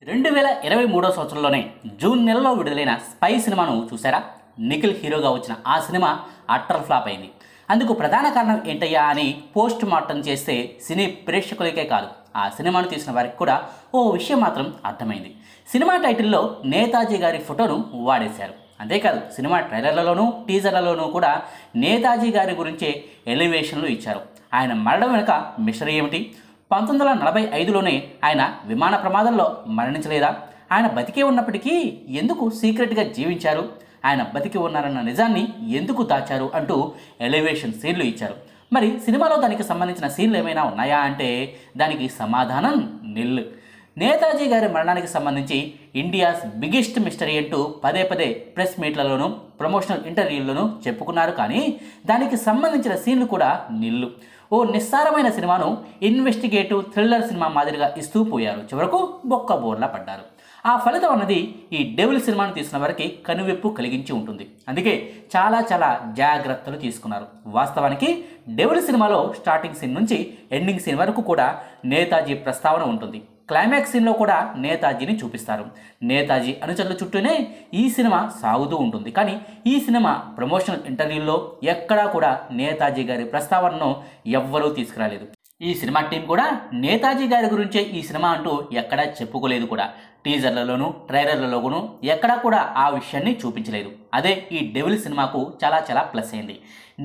2023 సంవత్సరంలోనే జూన్ నెలలో విడుదలైన స్పై సినిమాను చూసారా? నిఖిల్ హీరోగా వచ్చిన ఆ సినిమా అట్టర్ ఫ్లాప్ అయింది. అందుకు ప్రధాన కారణం ఏంటయ్యా అని పోస్ట్ మార్టం చేస్తే సినీ ప్రేక్షకులకే కాదు, ఆ సినిమాను తీసిన వారికి కూడా ఓ విషయం మాత్రం అర్థమైంది. సినిమా టైటిల్లో నేతాజీ గారి ఫోటోను వాడేశారు. అంతేకాదు సినిమా ట్రైలర్లలోనూ టీజర్లలోనూ కూడా నేతాజీ గారి గురించే ఎలివేషన్లు ఇచ్చారు. ఆయన మరణం వెనుక మిస్టరీ ఏమిటి? 1945లోనే ఆయన విమాన ప్రమాదంలో మరణించలేదా? ఆయన బతికే ఉన్నప్పటికీ ఎందుకు సీక్రెట్గా జీవించారు? ఆయన బతికి ఉన్నారన్న నిజాన్ని ఎందుకు దాచారు అంటూ ఎలివేషన్ సీన్లు ఇచ్చారు. మరి సినిమాలో దానికి సంబంధించిన సీన్లు ఏమైనా ఉన్నాయా అంటే దానికి సమాధానం నిల్. నేతాజీ గారి మరణానికి సంబంధించి ఇండియాస్ బిగ్గెస్ట్ మిస్టరీ అంటూ పదే పదే ప్రెస్ మీట్లలోనూ ప్రమోషనల్ ఇంటర్వ్యూల్లోనూ చెప్పుకున్నారు. కానీ దానికి సంబంధించిన సీన్లు కూడా నిల్లు. ఓ నిస్సారమైన సినిమాను ఇన్వెస్టిగేటివ్ థ్రిల్లర్ సినిమా మాదిరిగా ఇస్తూ పోయారు. చివరకు బొక్క బోర్లా పడ్డారు. ఆ ఫలితం అన్నది ఈ డెవిల్ సినిమాను తీసిన వారికి కనువిప్పు కలిగించి ఉంటుంది. అందుకే చాలా జాగ్రత్తలు తీసుకున్నారు. వాస్తవానికి డెవిల్ సినిమాలో స్టార్టింగ్ సీన్ నుంచి ఎండింగ్ సీన్ వరకు కూడా నేతాజీ ప్రస్తావన ఉంటుంది. క్లైమాక్స్ సీన్లో కూడా నేతాజీని చూపిస్తారు. నేతాజీ అనుచరుల చుట్టూనే ఈ సినిమా సాగుతూ ఉంటుంది. కానీ ఈ సినిమా ప్రమోషనల్ ఇంటర్వ్యూల్లో ఎక్కడా కూడా నేతాజీ గారి ప్రస్తావనను ఎవ్వరూ తీసుకురాలేదు. ఈ సినిమా టీం కూడా నేతాజీ గారి గురించే ఈ సినిమా అంటూ ఎక్కడా చెప్పుకోలేదు కూడా. టీజర్లలోనూ ట్రైలర్లలోనూ ఎక్కడా కూడా ఆ విషయాన్ని చూపించలేదు. అదే ఈ డెవిల్ సినిమాకు చాలా ప్లస్ అయింది.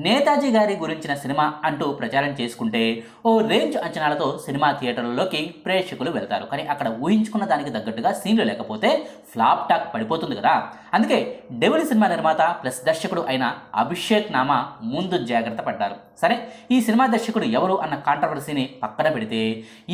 నేతాజీ గారి గురించిన సినిమా అంటూ ప్రచారం చేసుకుంటే ఓ రేంజ్ అంచనాలతో సినిమా థియేటర్లలోకి ప్రేక్షకులు వెళ్తారు. కానీ అక్కడ ఊహించుకున్న దానికి తగ్గట్టుగా సీన్లు లేకపోతే ఫ్లాప్ టాక్ పడిపోతుంది కదా. అందుకే డెవిల్ సినిమా నిర్మాత ప్లస్ దర్శకుడు అయిన అభిషేక్ నామా ముందు జాగ్రత్త పడ్డారు. సరే, ఈ సినిమా దర్శకుడు ఎవరు అన్న కాంట్రవర్సీని పక్కన పెడితే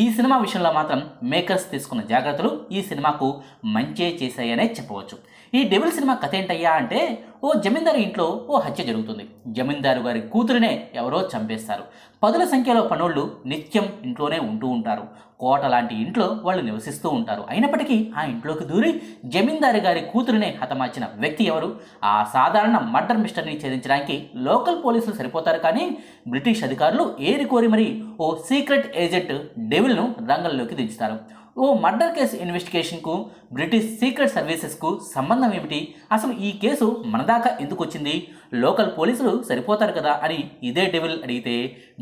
ఈ సినిమా విషయంలో మాత్రం మేకర్స్ తీసుకున్న జాగ్రత్తలు ఈ సినిమాకు మంచే చేశాయనే చెప్పవచ్చు. ఈ డెవిల్ సినిమా కథ ఏంటయ్యా అంటే ఓ జమీందారు ఇంట్లో ఓ హత్య జరుగుతుంది. జమీందారు గారి కూతురునే ఎవరో చంపేస్తారు. పదుల సంఖ్యలో పనోళ్ళు నిత్యం ఇంట్లోనే ఉంటూ ఉంటారు. కోట లాంటి ఇంట్లో వాళ్ళు నివసిస్తూ ఉంటారు. అయినప్పటికీ ఆ ఇంట్లోకి దూరి జమీందారు గారి కూతురునే హతమార్చిన వ్యక్తి ఎవరు? ఆ సాధారణ మర్డర్ మిస్టరీని ఛేదించడానికి లోకల్ పోలీసులు సరిపోతారు. కానీ బ్రిటిష్ అధికారులు ఏరికోరి మరి ఓ సీక్రెట్ ఏజెంట్ డెవిల్ను రంగంలోకి దించుతారు. ఓ మర్డర్ కేసు ఇన్వెస్టిగేషన్కు బ్రిటిష్ సీక్రెట్ సర్వీసెస్కు సంబంధం ఏమిటి? అసలు ఈ కేసు మన దాకా ఎందుకు వచ్చింది? లోకల్ పోలీసులు సరిపోతారు కదా అని ఇదే డెవిల్ అడిగితే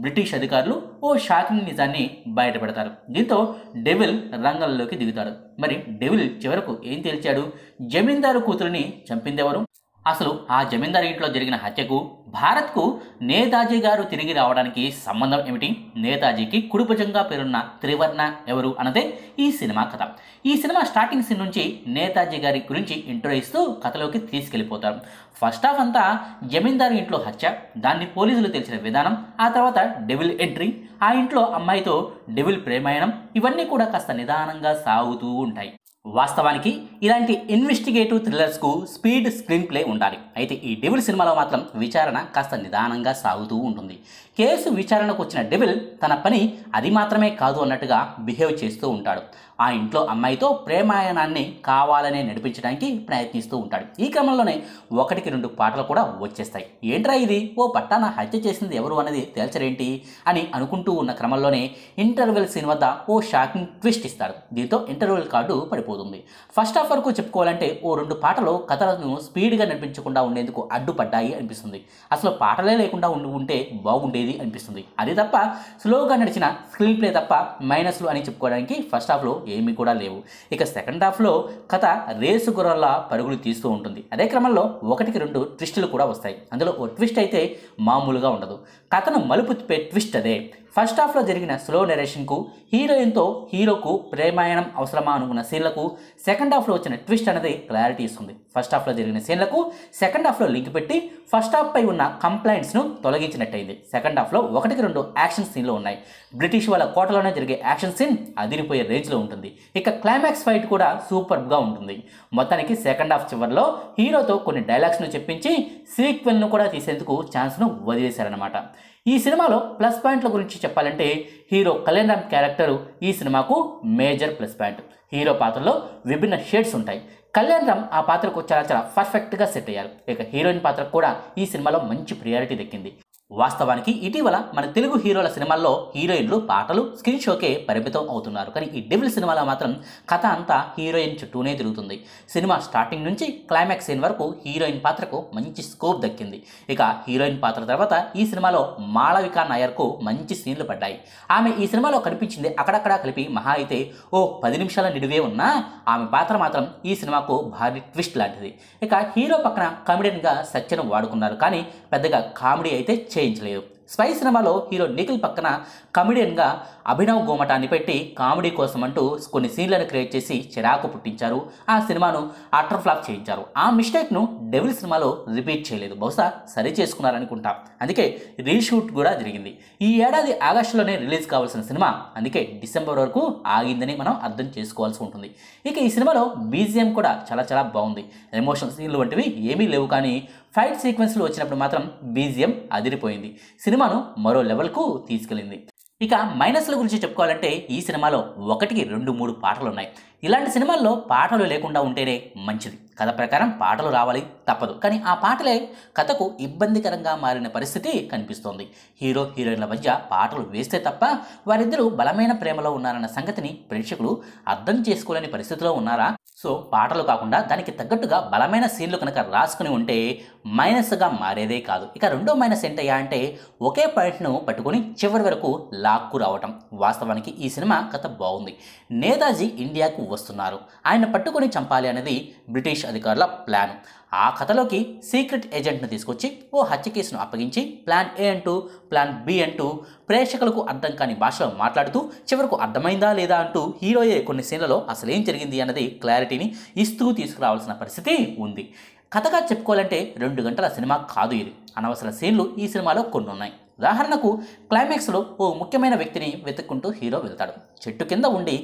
బ్రిటిష్ అధికారులు ఓ షాకింగ్ నిజాన్ని బయటపెడతారు. దీంతో డెవిల్ రంగంలోకి దిగుతాడు. మరి డెవిల్ చివరకు ఏం తేల్చాడు? జమీందారు కూతురిని చంపిందెవరు? అసలు ఆ జమీందారు ఇంట్లో జరిగిన హత్యకు భారత్కు నేతాజీ గారు తిరిగి రావడానికి సంబంధం ఏమిటి? నేతాజీకి కుడిభుజంగా పేరున్న త్రివర్ణ ఎవరు అన్నదే ఈ సినిమా కథ. ఈ సినిమా స్టార్టింగ్ సీన్ నుంచి నేతాజీ గారి గురించి ఇంట్రో ఇస్తూ కథలోకి తీసుకెళ్లిపోతారు. ఫస్ట్ హాఫ్ అంతా జమీందారు ఇంట్లో హత్య, దాన్ని పోలీసులు తెలిసిన విధానం, ఆ తర్వాత డెవిల్ ఎంట్రీ, ఆ ఇంట్లో అమ్మాయితో డెవిల్ ప్రేమాయణం, ఇవన్నీ కూడా కాస్త నిదానంగా సాగుతూ ఉంటాయి. వాస్తవానికి ఇలాంటి ఇన్వెస్టిగేటివ్ థ్రిల్లర్స్కు స్పీడ్ స్క్రీన్ ప్లే ఉండాలి. అయితే ఈ డెవిల్ సినిమాలో మాత్రం విచారణ కాస్త నిదానంగా సాగుతూ ఉంటుంది. కేసు విచారణకు వచ్చిన డెవిల్ తన పని అది మాత్రమే కాదు అన్నట్టుగా బిహేవ్ చేస్తూ ఉంటాడు. ఆ ఇంట్లో అమ్మాయితో ప్రేమాయణాన్ని కావాలనే నడిపించడానికి ప్రయత్నిస్తూ ఉంటాడు. ఈ క్రమంలోనే 1-2 పాటలు కూడా వచ్చేస్తాయి. ఏంట్రా ఇది, ఓ పట్టాన హత్య చేసింది ఎవరు అనేది తేల్చరేంటి అని అనుకుంటూ ఉన్న క్రమంలోనే ఇంటర్వెల్ సీన్ వద్ద ఓ షాకింగ్ ట్విస్ట్ ఇస్తాడు. దీంతో ఇంటర్వెల్ కార్డు పడిపోతుంది. ఫస్ట్ హాఫ్ వరకు చెప్పుకోవాలంటే ఓ 2 పాటలు కథలను స్పీడ్గా నడిపించకుండా ఉండేందుకు అడ్డుపడ్డాయి అనిపిస్తుంది. అసలు పాటలే లేకుండా ఉంటే బాగుండేది అనిపిస్తుంది. అది తప్ప స్లోగా నడిచిన స్క్రీన్ ప్లే తప్ప మైనస్లు అని చెప్పుకోవడానికి ఫస్ట్ హాఫ్లో ఏమీ కూడా లేవు. ఇక సెకండ్ హాఫ్లో కథ రేసు గుర్రలా పరుగులు తీస్తూ ఉంటుంది. అదే క్రమంలో 1-2 ట్విస్టులు కూడా వస్తాయి. అందులో ఓ ట్విస్ట్ అయితే మామూలుగా ఉండదు. కథను మలుపు తిప్పే ట్విస్ట్ అదే. ఫస్ట్ హాఫ్లో జరిగిన స్లో నెరేషన్కు, హీరోయిన్తో హీరోకు ప్రేమాయణం అవసరమా అనుకున్న సీన్లకు సెకండ్ హాఫ్లో వచ్చిన ట్విస్ట్ అనేది క్లారిటీ ఇస్తుంది. ఫస్ట్ హాఫ్లో జరిగిన సీన్లకు సెకండ్ హాఫ్లో లింక్ పెట్టి ఫస్ట్ హాఫ్ పై ఉన్న కంప్లైంట్స్ను తొలగించినట్టయింది. సెకండ్ హాఫ్లో 1-2 యాక్షన్ సీన్లు ఉన్నాయి. బ్రిటిష్ వాళ్ళ కోటలోనే జరిగే యాక్షన్ సీన్ అదిరిపోయే రేంజ్లో ఉంటుంది. ఇక క్లైమాక్స్ ఫైట్ కూడా సూపర్గా ఉంటుంది. మొత్తానికి సెకండ్ హాఫ్ చివరిలో హీరోతో కొన్ని డైలాగ్స్ను చెప్పించి సీక్వెల్ను కూడా తీసేందుకు ఛాన్స్ను వదిలేశారన్నమాట. ఈ సినిమాలో ప్లస్ పాయింట్ల గురించి చెప్పాలంటే హీరో కళ్యాణ్ రామ్ క్యారెక్టరు ఈ సినిమాకు మేజర్ ప్లస్ పాయింట్. హీరో పాత్రలో విభిన్న షేడ్స్ ఉంటాయి. కళ్యాణ్ రామ్ ఆ పాత్రకు చాలా పర్ఫెక్ట్గా సెట్ అయ్యారు. ఇక హీరోయిన్ పాత్రకు కూడా ఈ సినిమాలో మంచి ప్రియారిటీ దక్కింది. వాస్తవానికి ఇటీవల మన తెలుగు హీరోల సినిమాల్లో హీరోయిన్లు పాటలు స్క్రీన్ షోకే పరిమితం అవుతున్నారు. కానీ ఈ డెవిల్ సినిమాలో మాత్రం కథ అంతా హీరోయిన్ చుట్టూనే తిరుగుతుంది. సినిమా స్టార్టింగ్ నుంచి క్లైమాక్స్ సీన్ వరకు హీరోయిన్ పాత్రకు మంచి స్కోప్ దక్కింది. ఇక హీరోయిన్ పాత్ర తర్వాత ఈ సినిమాలో మాళవిక నాయర్కు మంచి సీన్లు పడ్డాయి. ఆమె ఈ సినిమాలో కనిపించింది అక్కడక్కడా కలిపి మహా అయితే ఓ 10 నిమిషాల నిడివే ఉన్నా ఆమె పాత్ర మాత్రం ఈ సినిమాకు భారీ ట్విస్ట్ లాంటిది. ఇక హీరో పక్కన కామెడియన్గా సత్యను వాడుకున్నారు, కానీ పెద్దగా కామెడీ అయితే చేయించలేదు. స్పై సినిమాలో హీరో నిఖిల్ పక్కన కమెడియన్గా అభినవ్ గోమటాన్ని పెట్టి కామెడీ కోసం అంటూ కొన్ని సీన్లను క్రియేట్ చేసి చిరాకు పుట్టించారు. ఆ సినిమాను అటర్ ఫ్లాప్ చేయించారు. ఆ మిస్టేక్ను డెవిల్ సినిమాలో రిపీట్ చేయలేదు. బహుశా సరి చేసుకున్నారనుకుంటా. అందుకే రీషూట్ కూడా జరిగింది. ఈ ఏడాది ఆగస్టులోనే రిలీజ్ కావాల్సిన సినిమా అందుకే డిసెంబర్ వరకు ఆగిందని మనం అర్థం చేసుకోవాల్సి ఉంటుంది. ఇక ఈ సినిమాలో బీజిఎం కూడా చాలా చాలా బాగుంది. ఎమోషనల్ సీన్లు వంటివి ఏమీ లేవు, కానీ ఫైట్ సీక్వెన్స్లు వచ్చినప్పుడు మాత్రం బీజిఎం అదిరిపోయింది. సినిమాను మరో లెవెల్కు తీసుకెళ్ళింది. ఇక మైనస్ల గురించి చెప్పుకోవాలంటే ఈ సినిమాలో 1కి 2-3 పాటలు ఉన్నాయి. ఇలాంటి సినిమాల్లో పాటలు లేకుండా ఉంటేనే మంచిది. కథ ప్రకారం పాటలు రావాలి తప్పదు, కానీ ఆ పాటలే కథకు ఇబ్బందికరంగా మారిన పరిస్థితి కనిపిస్తోంది. హీరో హీరోయిన్ల మధ్య పాటలు వేస్తే తప్ప వారిద్దరూ బలమైన ప్రేమలో ఉన్నారన్న సంగతిని ప్రేక్షకులు అర్థం చేసుకోలేని పరిస్థితిలో ఉన్నారా? సో పాటలు కాకుండా దానికి తగ్గట్టుగా బలమైన సీన్లు కనుక రాసుకుని ఉంటే మైనస్గా మారేదే కాదు. ఇక రెండో మైనస్ ఏంటయ్యా అంటే ఒకే పాయింట్ను పట్టుకొని చివరి వరకు లాక్కు రావటం. వాస్తవానికి ఈ సినిమా కథ బాగుంది. నేతాజీ ఇండియాకు వస్తున్నారు, ఆయన పట్టుకొని చంపాలి అనేది బ్రిటిష్ అధికారుల ప్లాన్. ఆ కథలోకి సీక్రెట్ ఏజెంట్ను తీసుకొచ్చి ఓ హత్య కేసును అప్పగించి ప్లాన్ ఏ అంటూ ప్లాన్ బి అంటూ ప్రేక్షకులకు అర్థం కాని భాషలో మాట్లాడుతూ చివరకు అర్థమైందా లేదా అంటూ హీరోయే కొన్ని సీన్లలో అసలేం జరిగింది అన్నది క్లారిటీని ఇస్తూ తీసుకురావాల్సిన పరిస్థితి ఉంది. కథగా చెప్పుకోవాలంటే 2 గంటల సినిమా కాదు ఇది. అనవసర సీన్లు ఈ సినిమాలో కొన్ని ఉన్నాయి. ఉదాహరణకు క్లైమాక్స్లో ఓ ముఖ్యమైన వ్యక్తిని వెతుక్కుంటూ హీరో వెళ్తాడు. చెట్టు కింద ఉండి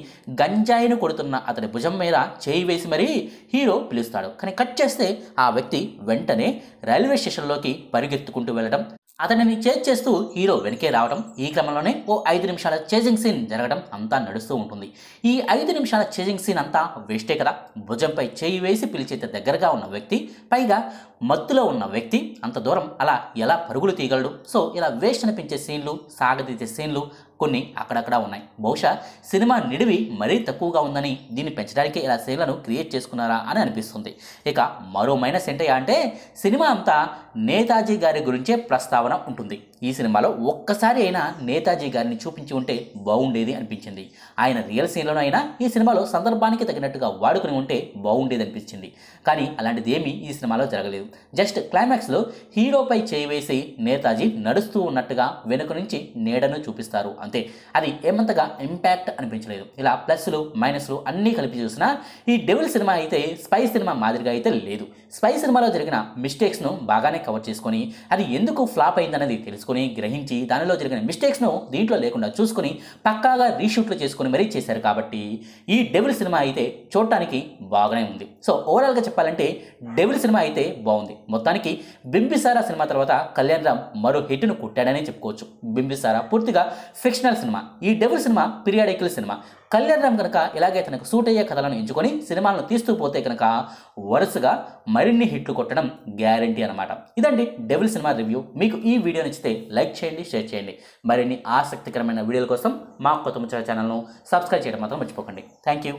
గంజాయిని కొడుతున్న అతని భుజం మీద చేయి వేసి మరీ హీరో పిలుస్తాడు. కానీ కట్ చేస్తే ఆ వ్యక్తి వెంటనే రైల్వే స్టేషన్లోకి పరిగెత్తుకుంటూ వెళ్ళడం, అతనిని చేజ్ చేస్తూ హీరో వెనకే రావడం, ఈ క్రమంలోనే ఓ 5 నిమిషాల చేజింగ్ సీన్ జరగడం అంతా నడుస్తూ ఉంటుంది. ఈ 5 నిమిషాల చేజింగ్ సీన్ అంతా వేస్టే కదా. భుజంపై చేయి వేసి పిలిచేంత దగ్గరగా ఉన్న వ్యక్తి, పైగా మత్తులో ఉన్న వ్యక్తి అంత దూరం అలా ఎలా పరుగులు తీయగలడు? సో ఇలా వేస్ట్ అనిపించే సీన్లు, సాగదీసే సీన్లు కొన్ని అక్కడక్కడ ఉన్నాయి. బహుశా సినిమా నిడివి మరీ తక్కువగా ఉందని దీన్ని పెంచడానికి ఇలా సీన్లను క్రియేట్ చేసుకున్నారా అని అనిపిస్తుంది. ఇక మరో మైనస్ ఏంటయ్యా అంటే సినిమా అంతా నేతాజీ గారి గురించే ప్రస్తావన ఉంటుంది. ఈ సినిమాలో ఒక్కసారి అయినా నేతాజీ గారిని చూపించి ఉంటే బాగుండేది అనిపించింది. ఆయన రియల్ సీన్లోనూ అయినా ఈ సినిమాలో సందర్భానికి తగినట్టుగా వాడుకుని ఉంటే బాగుండేది అనిపించింది. కానీ అలాంటిది ఏమీ ఈ సినిమాలో జరగలేదు. జస్ట్ క్లైమాక్స్లో హీరోపై చేయి వేసి నేతాజీ నడుస్తూ ఉన్నట్టుగా వెనుక నుంచి నీడను చూపిస్తారు అంతే. అది ఏమంతగా ఇంపాక్ట్ అనిపించలేదు. ఇలా ప్లస్లు మైనస్లు అన్నీ కలిపి చూసినా ఈ డెవిల్ సినిమా అయితే స్పై సినిమా మాదిరిగా అయితే లేదు. స్పై సినిమాలో జరిగిన మిస్టేక్స్ను బాగానే కవర్ చేసుకొని అది ఎందుకు ఫ్లాప్ అయిందన్నది తెలుసుకొని గ్రహించి దానిలో జరిగిన మిస్టేక్స్ను దీంట్లో లేకుండా చూసుకొని పక్కాగా రీషూట్లు చేసుకొని మరీ చేశారు. కాబట్టి ఈ డెవిల్ సినిమా అయితే చూడటానికి బాగానే ఉంది. సో ఓవరాల్గా చెప్పాలంటే డెవిల్ సినిమా అయితే బాగుంది. మొత్తానికి బింబిసారా సినిమా తర్వాత కళ్యాణ్ రామ్ మరో హిట్ను కొట్టాడనే చెప్పుకోవచ్చు. బింబిసారా పూర్తిగా ఫిక్షనల్ సినిమా, ఈ devil cinema periodical cinema. Kalyan Ram కనుక ఇలాగే తనకు సూట్ అయ్యే కథలను ఎంచుకొని సినిమాలను తీస్తూ పోతే కనుక వరుసగా మరిన్ని హిట్లు కొట్టడం గ్యారంటీ అనమాట. ఇదండి డెవిల్ సినిమా రివ్యూ. మీకు ఈ వీడియో నచ్చితే లైక్ చేయండి, షేర్ చేయండి. మరిన్ని ఆసక్తికరమైన వీడియోల కోసం మా కొత్త ముచ్చట ఛానల్ను సబ్స్క్రైబ్ చేయడం మాత్రం మర్చిపోకండి. Thank you.